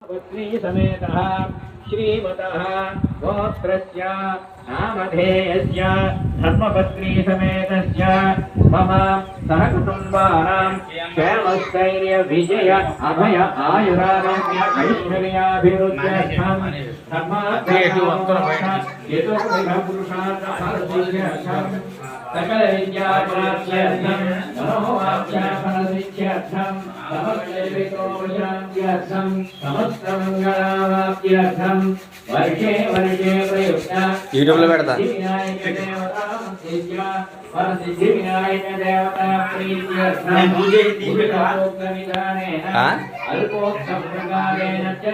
पत्नी समेतः श्रीमतः गोत्रस्य नामधेयस्य धर्मपत्नी समेतस्य मम सहकुटुम्बानां क्षेमस्थैर्य विजय अभय आयुरारोग्य ऐश्वर्याभिवृद्ध्यर्थं धर्मार्थपुरुषार्थफलसिद्ध्यर्थं सकलविद्याप्राप्त्यर्थं मनोवाक्याफलसिद्ध्यर्थं समस्तवितोषान्त्यर्थं समस्तमङ्गलावाप्त्यर्थं वर्षे वर्षे प्रयुक्ता यूट्यूब में बैठता सिद्धिविनायक देवता प्रीत्यर्थं पूजितोक्तविधानेन अल्पोक्तप्रकारेण च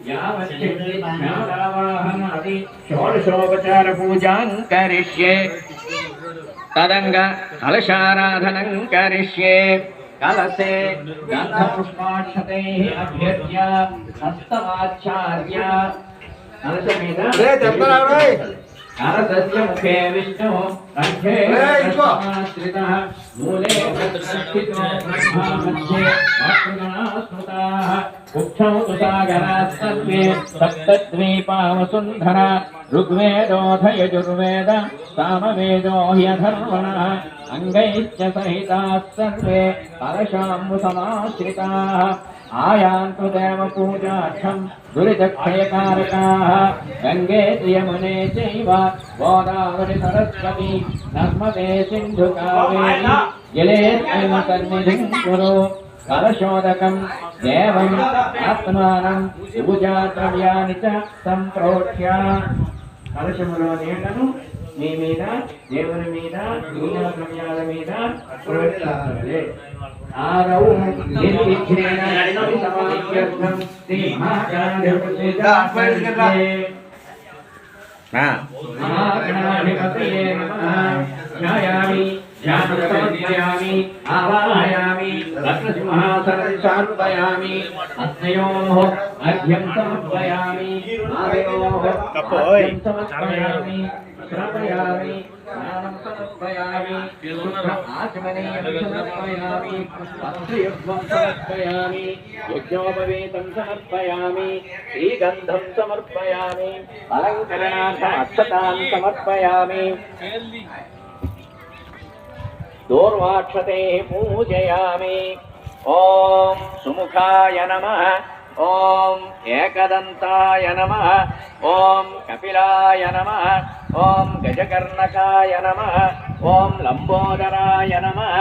यावच्छक्तिज्ञानावाहनादि षोडशोपचारपूजां करिष्ये तदंग कलशाराधनं करिष्ये कलशे गन्धपुष्पाक्षतैः अभ्यर्च्य हस्तमाचार्य कलशस्य मुखे विष्णुः कंठे कृष्णाश्रितः मूले स्थितो ब्रह्मा मध्ये वाक्गणाः स्मृताः उक्षौ तु सागराः सर्वे सप्तद्वीपावसुन्धरा ऋग्वेदोऽथ यजुर्वेद सामवेदो ह्यधर्वणः अङ्गैश्च सहिताः सर्वे परशाम्बुसमाश्रिताः आयान्तु देवपूजार्थं दुरितक्षयकारकाः गङ्गे यमुने चैव गोदावरि सरस्वती नर्मदे सिन्धु कावेरी जलेऽस्मिन् सन्निधिं कुरु कलशोदकं देवम् आत्मानं पूजाद्रव्यानि च सम्प्रोक्ष्य कलशमुलो నీళ్లను మీ మీద దేవుని మీద పూజాద్రవ్యాల మీద ప్రోక్షించాలి ఆరౌ నిర్విఘ్నేన సమాప్యర్థం శ్రీ మహాగణాధిపతయే నమః ధ్యాయామి ध्यानसमर्पयामि आवाहयामि रत्नसिंहासनं समर्पयामि अस्मयोः अर्घ्यं समर्पयामि आदयोः अर्घ्यं समर्पयामि श्रावयामि स्नानं समर्पयामि शुद्ध आचमनीयं समर्पयामि वस्त्रयुग्मं समर्पयामि यज्ञोपवीतं समर्पयामि श्रीगन्धं समर्पयामि अलङ्करणार्थम् अक्षतां समर्पयामि दूर्वाक्षते पूजयामि ओम सुमुखाय नमः ओम एकदन्ताय नमः ओम कपिलाय नमः ओम गजकर्णकाय नमः ओम लंबोदराय नमः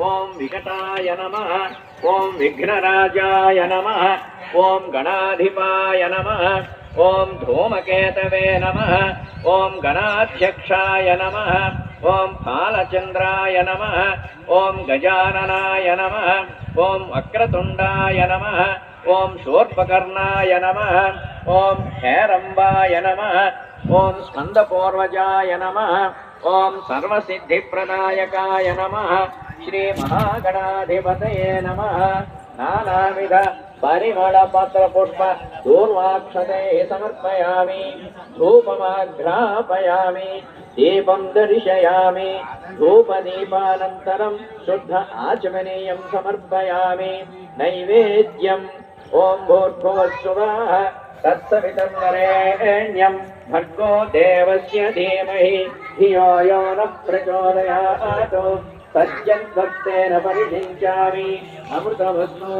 ओम विकटाय नमः ओम विघ्नराजाय नमः ओम गणाधिपाय नमः ओम धूमकेतवे नमः ओम गणाध्यक्षाय नमः ओम फालचंद्राय नमः ओम गजाननाय नमः ओम वक्रतुंडाय नमः ओम शूर्पकर्णाय नमः ओम हेरंबाय नमः ओम स्कंदपूर्वजाय नमः ओम सर्वसिद्धिप्रदायकाय नमः श्री महागणाधिपतये नमः नानाविध परिमलपत्रपुष्प दूर्वाक्षते समर्पयामि धूपमाघ्रापयामि दीपं दर्शयामि धूपदीपानन्तरं शुद्ध आचमनीयं समर्पयामि नैवेद्यम् ॐ भूर्भुवस्सुवः तत्सवितुर्वरेण्यं भर्गो देवस्य धीमहि धियो यो नः प्रचोदयात् सज्जन्भक्तेन परिषिञ्चामि अमृतमस्तु।